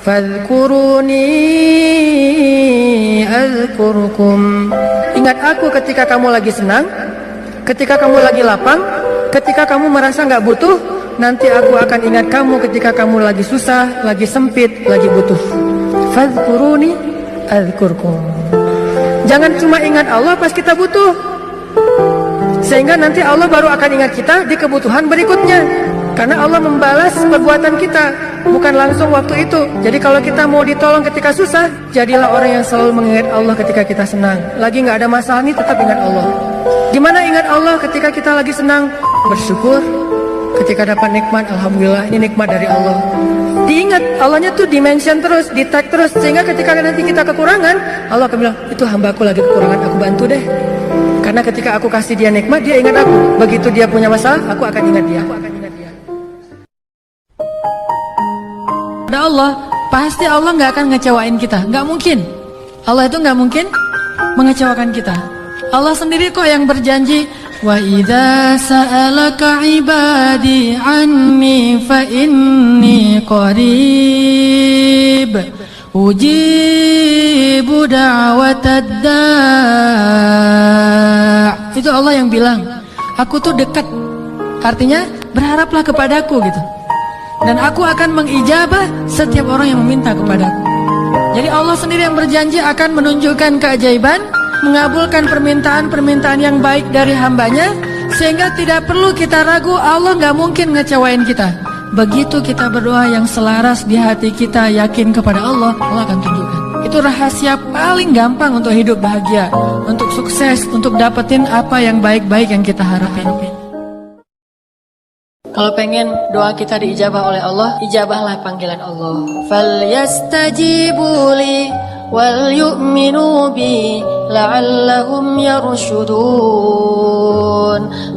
Fadhkuruni azkurkum. Ingat aku ketika kamu lagi senang, ketika kamu lagi lapang, ketika kamu merasa nggak butuh. Nanti aku akan ingat kamu ketika kamu lagi susah, lagi sempit, lagi butuh. Fadhkuruni azkurkum. Jangan cuma ingat Allah pas kita butuh, sehingga nanti Allah baru akan ingat kita di kebutuhan berikutnya. Karena Allah membalas perbuatan kita, bukan langsung waktu itu. Jadi kalau kita mau ditolong ketika susah, jadilah orang yang selalu mengingat Allah ketika kita senang. Lagi nggak ada masalah nih, tetap ingat Allah. Gimana ingat Allah ketika kita lagi senang? Bersyukur. Ketika dapat nikmat, alhamdulillah ini nikmat dari Allah. Diingat, Allahnya tuh dimention terus, di tag terus, sehingga ketika nanti kita kekurangan, Allah akan bilang, itu hambaku lagi kekurangan, aku bantu deh. Karena ketika aku kasih dia nikmat, dia ingat aku. Begitu dia punya masalah, aku akan ingat dia. Ada Allah, pasti Allah nggak akan ngecewain kita, nggak mungkin. Allah itu nggak mungkin mengecewakan kita. Allah sendiri kok yang berjanji, wa idza sa'alaka ibadi anni fa inni qarib ujibu da'watad da'. Itu Allah yang bilang, aku tuh dekat. Artinya berharaplah kepadaku gitu. Dan aku akan mengijabah setiap orang yang meminta kepadaku. Jadi Allah sendiri yang berjanji akan menunjukkan keajaiban, mengabulkan permintaan-permintaan yang baik dari hambanya, sehingga tidak perlu kita ragu, Allah nggak mungkin ngecewain kita. Begitu kita berdoa yang selaras di hati kita, yakin kepada Allah, Allah akan tunjukkan. Itu rahasia paling gampang untuk hidup bahagia, untuk sukses, untuk dapetin apa yang baik-baik yang kita harapin. Kalau pengen doa kita diijabah oleh Allah, ijabahlah panggilan Allah. Falyastajibu li wal yu'minu bi la'allahum yarshudun.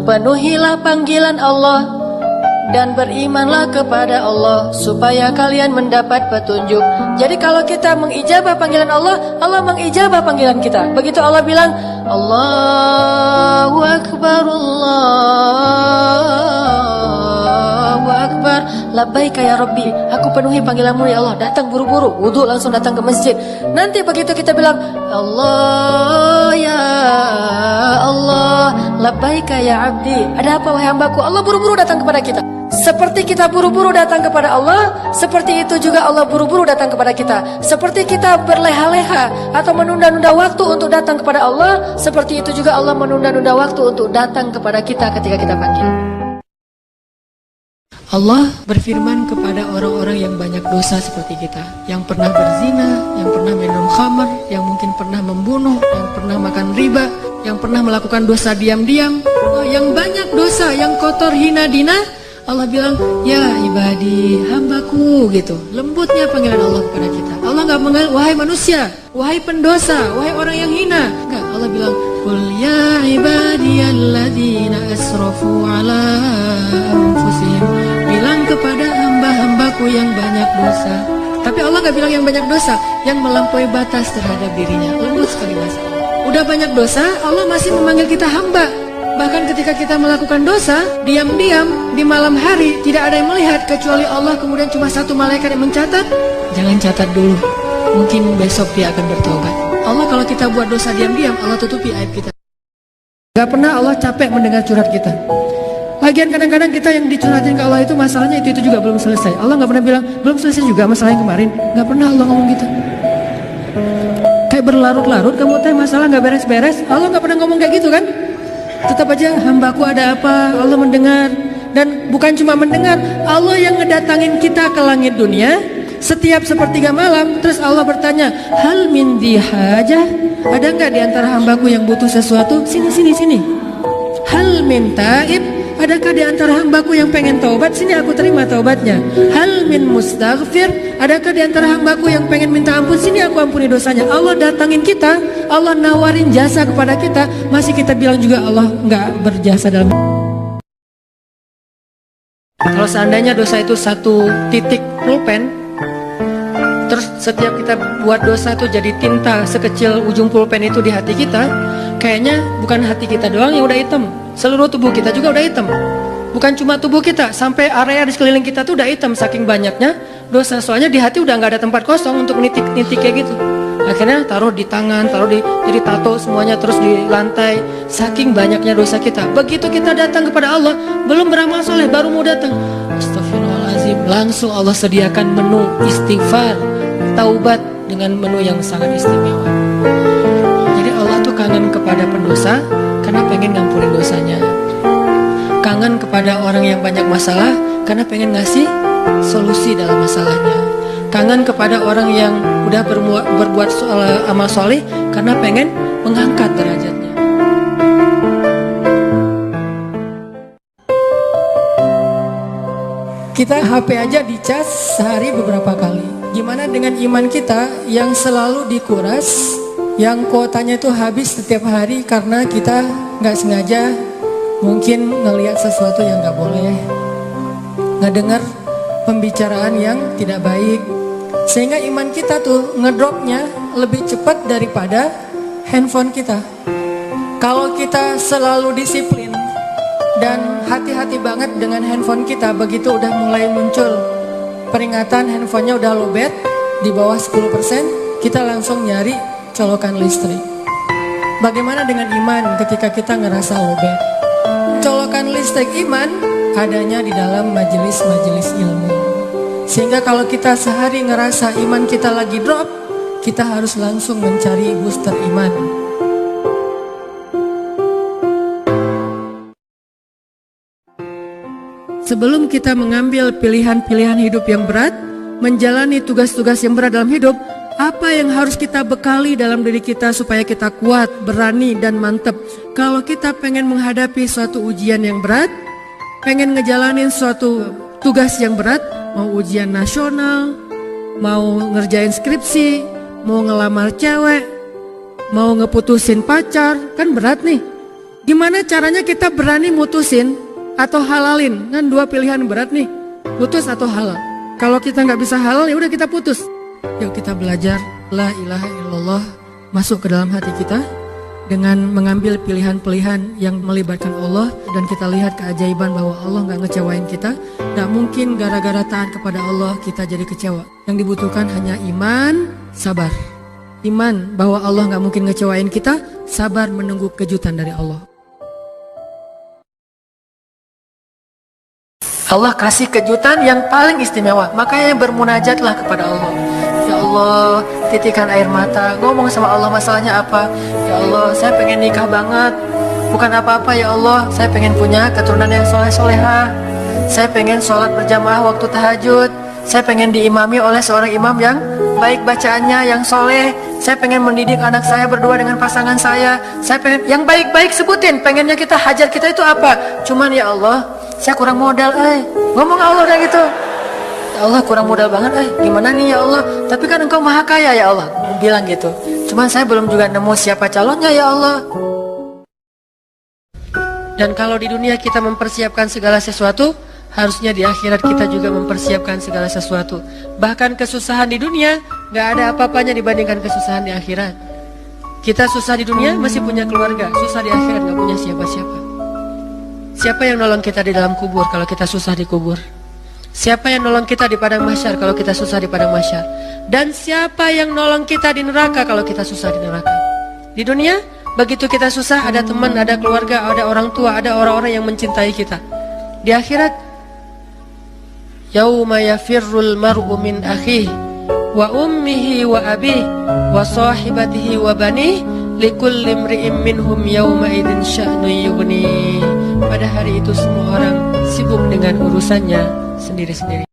Penuhilah panggilan Allah dan berimanlah kepada Allah supaya kalian mendapat petunjuk. Jadi kalau kita mengijabah panggilan Allah, Allah mengijabah panggilan kita. Begitu Allah bilang, Allahu Akbar, Allahu Akbar, labbaika ya Rabbi, aku penuhi panggilanmu ya Allah. Datang buru-buru, wudhu langsung datang ke masjid. Nanti begitu kita bilang, Allah ya Allah, labbaika ya abdi, ada apa wahai hambaku? Allah buru-buru datang kepada kita. Seperti kita buru-buru datang kepada Allah, seperti itu juga Allah buru-buru datang kepada kita. Seperti kita berleha-leha atau menunda-nunda waktu untuk datang kepada Allah, seperti itu juga Allah menunda-nunda waktu untuk datang kepada kita ketika kita panggil. Allah berfirman kepada orang-orang yang banyak dosa seperti kita, yang pernah berzina, yang pernah minum khamar, yang mungkin pernah membunuh, yang pernah makan riba, yang pernah melakukan dosa diam-diam, yang banyak dosa, yang kotor hina dina. Allah bilang, ya ibadi, hambaku gitu. Lembutnya panggilan Allah kepada kita. Allah nggak menganggap, wahai manusia, wahai pendosa, wahai orang yang hina. Enggak, Allah bilang, qul ya ibadiyalladzina asrafu ala anfusihim. Bilang kepada hamba-hambaku yang banyak dosa. Tapi Allah nggak bilang yang banyak dosa, yang melampaui batas terhadap dirinya. Lembut sekali bahasa Allah. Udah banyak dosa, Allah masih memanggil kita hamba. Bahkan ketika kita melakukan dosa, diam-diam di malam hari, tidak ada yang melihat kecuali Allah, kemudian cuma satu malaikat yang mencatat. Jangan catat dulu, mungkin besok dia akan bertobat. Allah kalau kita buat dosa diam-diam, Allah tutupi aib kita. Gak pernah Allah capek mendengar curhat kita. Lagian kadang-kadang kita yang dicurhatin ke Allah itu masalahnya itu juga belum selesai. Allah gak pernah bilang, belum selesai juga masalah yang kemarin. Gak pernah Allah ngomong gitu. Kayak berlarut-larut, kamu tanya masalah gak beres-beres. Allah gak pernah ngomong kayak gitu kan. Tetap aja hambaku ada apa, Allah mendengar. Dan bukan cuma mendengar, Allah yang ngedatangin kita ke langit dunia setiap sepertiga malam. Terus Allah bertanya, hal min dihajah, ada nggak di antara hambaku yang butuh sesuatu? Sini. Hal min taib, adakah di antara hambaku yang pengen taubat? Sini aku terima taubatnya. Hal min mustaghfir, adakah di antara hambaku yang pengen minta ampun? Sini aku ampuni dosanya. Allah datangin kita, Allah nawarin jasa kepada kita, masih kita bilang juga Allah nggak berjasa dalam. Kalau seandainya dosa itu satu titik pulpen, terus setiap kita buat dosa itu jadi tinta sekecil ujung pulpen itu di hati kita, kayaknya bukan hati kita doang yang udah hitam, seluruh tubuh kita juga udah hitam. Bukan cuma tubuh kita, sampai area di sekeliling kita tuh udah hitam saking banyaknya dosa. Soalnya di hati udah nggak ada tempat kosong untuk nitik-nitik kayak gitu. Akhirnya taruh di tangan, jadi tato semuanya, terus di lantai. Saking banyaknya dosa kita. Begitu kita datang kepada Allah, belum beramal soleh, baru mau datang, astagfirullahaladzim, langsung Allah sediakan menu istighfar, taubat dengan menu yang sangat istimewa. Jadi Allah tuh kangen kepada pendosa karena pengen ngampunin dosanya. Kangen kepada orang yang banyak masalah karena pengen ngasih solusi dalam masalahnya. Kangen kepada orang yang udah berbuat amal soleh karena pengen mengangkat derajatnya. Kita HP aja dicas sehari beberapa kali. Gimana dengan iman kita yang selalu dikuras, yang kuotanya itu habis setiap hari karena kita nggak sengaja mungkin ngelihat sesuatu yang nggak boleh, ngedengar pembicaraan yang tidak baik, sehingga iman kita tuh ngedropnya lebih cepat daripada handphone kita. Kalau kita selalu disiplin dan hati-hati banget dengan handphone kita, begitu udah mulai muncul peringatan handphonenya udah lowbat di bawah 10%, kita langsung nyari colokan listrik. Bagaimana dengan iman ketika kita ngerasa lowbat? Colokan listrik iman adanya di dalam majelis-majelis ilmu. Sehingga kalau kita sehari ngerasa iman kita lagi drop, kita harus langsung mencari booster iman. Sebelum kita mengambil pilihan-pilihan hidup yang berat, menjalani tugas-tugas yang berat dalam hidup, apa yang harus kita bekali dalam diri kita supaya kita kuat, berani, dan mantep? Kalau kita pengen menghadapi suatu ujian yang berat, pengen ngejalanin suatu tugas yang berat, mau ujian nasional, mau ngerjain skripsi, mau ngelamar cewek, mau ngeputusin pacar, kan berat nih. Gimana caranya kita berani mutusin atau halalin? Kan dua pilihan berat nih, putus atau halal. Kalau kita nggak bisa halal, ya udah kita putus. Yuk kita belajar la ilaha illallah masuk ke dalam hati kita dengan mengambil pilihan-pilihan yang melibatkan Allah, dan kita lihat keajaiban bahwa Allah nggak ngecewain kita. Nggak mungkin gara-gara taat kepada Allah kita jadi kecewa. Yang dibutuhkan hanya iman, sabar. Iman bahwa Allah nggak mungkin ngecewain kita, sabar menunggu kejutan dari Allah. Allah kasih kejutan yang paling istimewa, makanya bermunajatlah kepada Allah. Ya Allah, titikan air mata, ngomong sama Allah masalahnya apa. Ya Allah, saya pengen nikah banget, bukan apa-apa ya Allah, saya pengen punya keturunan yang soleh-soleha. Saya pengen sholat berjamaah waktu tahajud. Saya pengen diimami oleh seorang imam yang baik bacaannya, yang soleh. Saya pengen mendidik anak saya berdua dengan pasangan saya. Saya pengen yang baik-baik, sebutin pengennya kita, hajat kita itu apa. Cuman ya Allah, saya kurang modal, ngomong Allah udah gitu. Ya Allah, kurang modal banget, gimana nih ya Allah, tapi kan engkau maha kaya ya Allah, bilang gitu. Cuman saya belum juga nemu siapa calonnya ya Allah. Dan kalau di dunia kita mempersiapkan segala sesuatu, harusnya di akhirat kita juga mempersiapkan segala sesuatu. Bahkan kesusahan di dunia gak ada apa-apanya dibandingkan kesusahan di akhirat. Kita susah di dunia masih punya keluarga, susah di akhirat gak punya siapa-siapa. Siapa yang nolong kita di dalam kubur kalau kita susah di kubur? Siapa yang nolong kita di padang mahsyar kalau kita susah di padang mahsyar? Dan siapa yang nolong kita di neraka kalau kita susah di neraka? Di dunia, begitu kita susah, ada teman, ada keluarga, ada orang tua, ada orang-orang yang mencintai kita. Di akhirat, yauma yafirrul mar'u min akhihi wa ummihi wa abihi wa sahibatihi wa banihi likulli imri'in minhum yauma idzin sya'nun yughni. Pada hari itu semua orang sibuk dengan urusannya sendiri-sendiri.